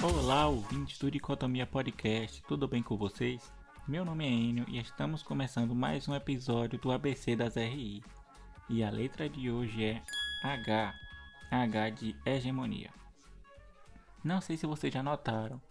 Olá, ouvintes do Dicotomia Podcast, tudo bem com vocês? Meu nome é Enio e estamos começando mais um episódio do ABC das RI. E a letra de hoje é H, H de hegemonia. Não sei se vocês já notaram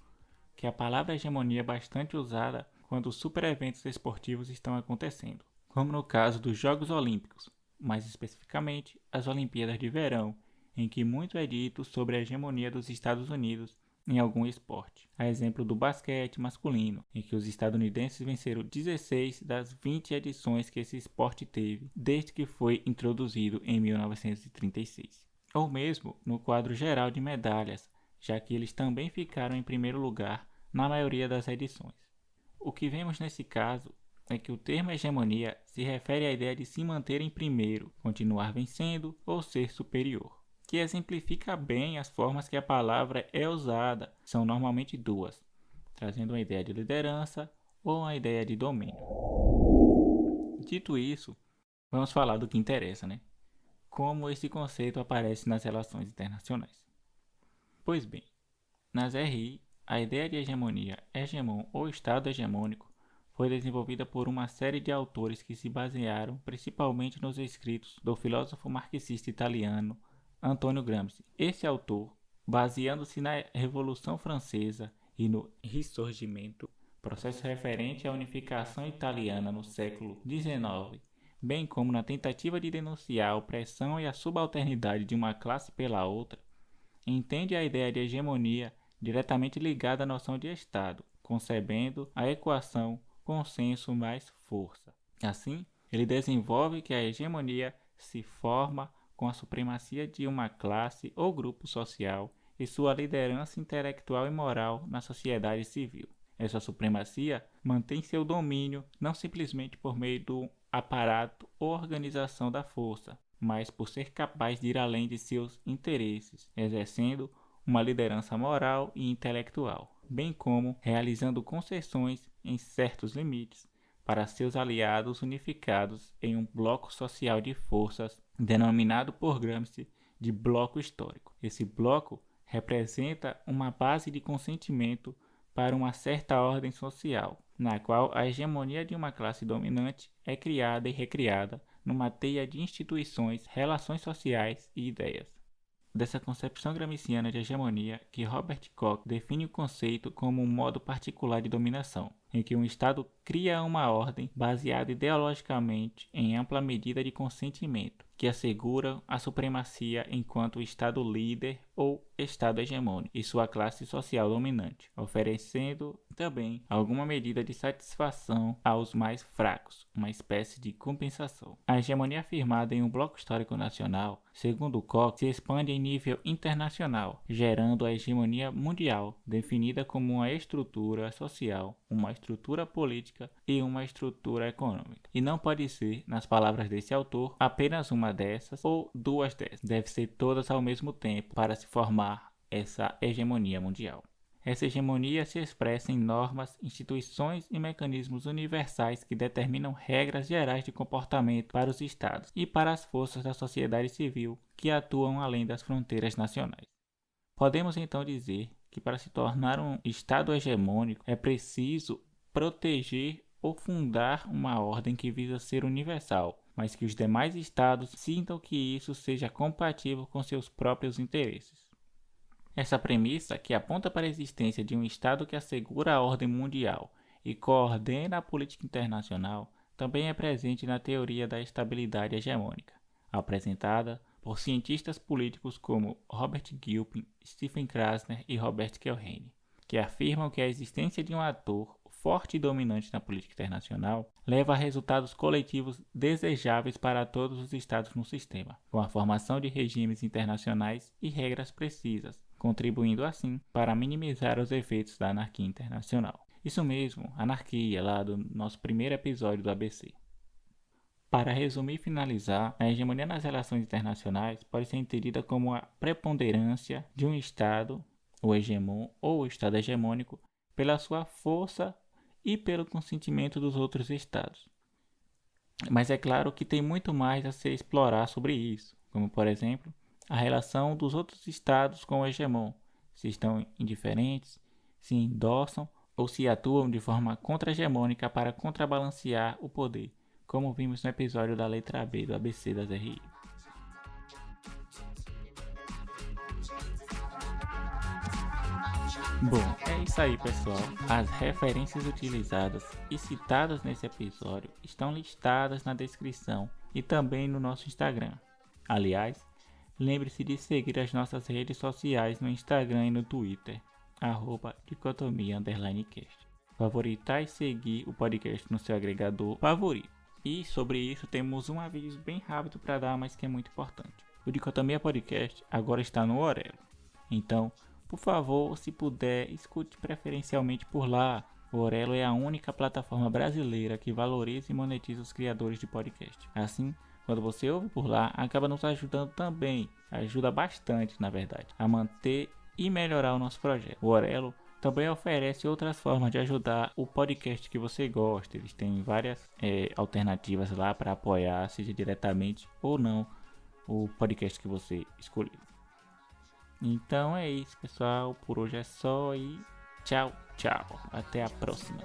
que a palavra hegemonia é bastante usada quando super eventos esportivos estão acontecendo, como no caso dos Jogos Olímpicos, mais especificamente as Olimpíadas de Verão, em que muito é dito sobre a hegemonia dos Estados Unidos em algum esporte. A exemplo do basquete masculino, em que os estadunidenses venceram 16 das 20 edições que esse esporte teve desde que foi introduzido em 1936. Ou mesmo no quadro geral de medalhas, já que eles também ficaram em primeiro lugar na maioria das edições. O que vemos nesse caso é que o termo hegemonia se refere à ideia de se manter em primeiro, continuar vencendo ou ser superior, que exemplifica bem as formas que a palavra é usada, são normalmente duas, trazendo uma ideia de liderança ou uma ideia de domínio. Dito isso, vamos falar do que interessa, né? Como esse conceito aparece nas relações internacionais. Pois bem, nas RI, a ideia de hegemonia, hegemon ou Estado hegemônico foi desenvolvida por uma série de autores que se basearam principalmente nos escritos do filósofo marxista italiano Antonio Gramsci. Esse autor, baseando-se na Revolução Francesa e no Risorgimento, processo referente à unificação italiana no século XIX, bem como na tentativa de denunciar a opressão e a subalternidade de uma classe pela outra, entende a ideia de hegemonia diretamente ligada à noção de Estado, concebendo a equação consenso mais força. Assim, ele desenvolve que a hegemonia se forma com a supremacia de uma classe ou grupo social e sua liderança intelectual e moral na sociedade civil. Essa supremacia mantém seu domínio não simplesmente por meio do aparato ou organização da força, mas por ser capaz de ir além de seus interesses, exercendo uma liderança moral e intelectual, bem como realizando concessões em certos limites para seus aliados unificados em um bloco social de forças denominado por Gramsci de bloco histórico. Esse bloco representa uma base de consentimento para uma certa ordem social, na qual a hegemonia de uma classe dominante é criada e recriada numa teia de instituições, relações sociais e ideias. Dessa concepção gramsciana de hegemonia que Robert Koch define o conceito como um modo particular de dominação, em que um Estado cria uma ordem baseada ideologicamente em ampla medida de consentimento, que assegura a supremacia enquanto Estado líder ou Estado hegemônico e sua classe social dominante, oferecendo também alguma medida de satisfação aos mais fracos, uma espécie de compensação. A hegemonia afirmada em um bloco histórico nacional, segundo Koch, se expande em nível internacional, gerando a hegemonia mundial, definida como uma estrutura social, uma estrutura política e uma estrutura econômica. E não pode ser, nas palavras desse autor, apenas uma dessas ou duas dessas. Deve ser todas ao mesmo tempo para se formar essa hegemonia mundial. Essa hegemonia se expressa em normas, instituições e mecanismos universais que determinam regras gerais de comportamento para os estados e para as forças da sociedade civil que atuam além das fronteiras nacionais. Podemos então dizer que para se tornar um estado hegemônico é preciso proteger ou fundar uma ordem que visa ser universal, mas que os demais estados sintam que isso seja compatível com seus próprios interesses. Essa premissa, que aponta para a existência de um Estado que assegura a ordem mundial e coordena a política internacional, também é presente na teoria da estabilidade hegemônica, apresentada por cientistas políticos como Robert Gilpin, Stephen Krasner e Robert Keohane, que afirmam que a existência de um ator forte e dominante na política internacional leva a resultados coletivos desejáveis para todos os estados no sistema, com a formação de regimes internacionais e regras precisas, contribuindo assim para minimizar os efeitos da anarquia internacional. Isso mesmo, anarquia, lá do nosso primeiro episódio do ABC. Para resumir e finalizar, a hegemonia nas relações internacionais pode ser entendida como a preponderância de um Estado, o hegemon ou o Estado hegemônico, pela sua força e pelo consentimento dos outros Estados. Mas é claro que tem muito mais a se explorar sobre isso, como por exemplo, a relação dos outros Estados com o hegemon, se estão indiferentes, se endossam ou se atuam de forma contra-hegemônica para contrabalancear o poder, como vimos no episódio da letra B do ABC das RI. Bom, é isso aí, pessoal. As referências utilizadas e citadas nesse episódio estão listadas na descrição e também no nosso Instagram. Aliás, lembre-se de seguir as nossas redes sociais no Instagram e no Twitter, @dicotomia_cast. Favoritar e seguir o podcast no seu agregador favorito. E sobre isso temos um aviso bem rápido para dar, mas que é muito importante. O Dicotomia Podcast agora está no Orelo. Então, por favor, se puder, escute preferencialmente por lá. O Orelo é a única plataforma brasileira que valoriza e monetiza os criadores de podcast. Assim, quando você ouve por lá, acaba nos ajudando também, ajuda bastante, na verdade, a manter e melhorar o nosso projeto. O Orelo também oferece outras formas de ajudar o podcast que você gosta. Eles têm várias alternativas lá para apoiar, seja diretamente ou não, o podcast que você escolheu. Então é isso, pessoal. Por hoje é só e tchau, tchau. Até a próxima.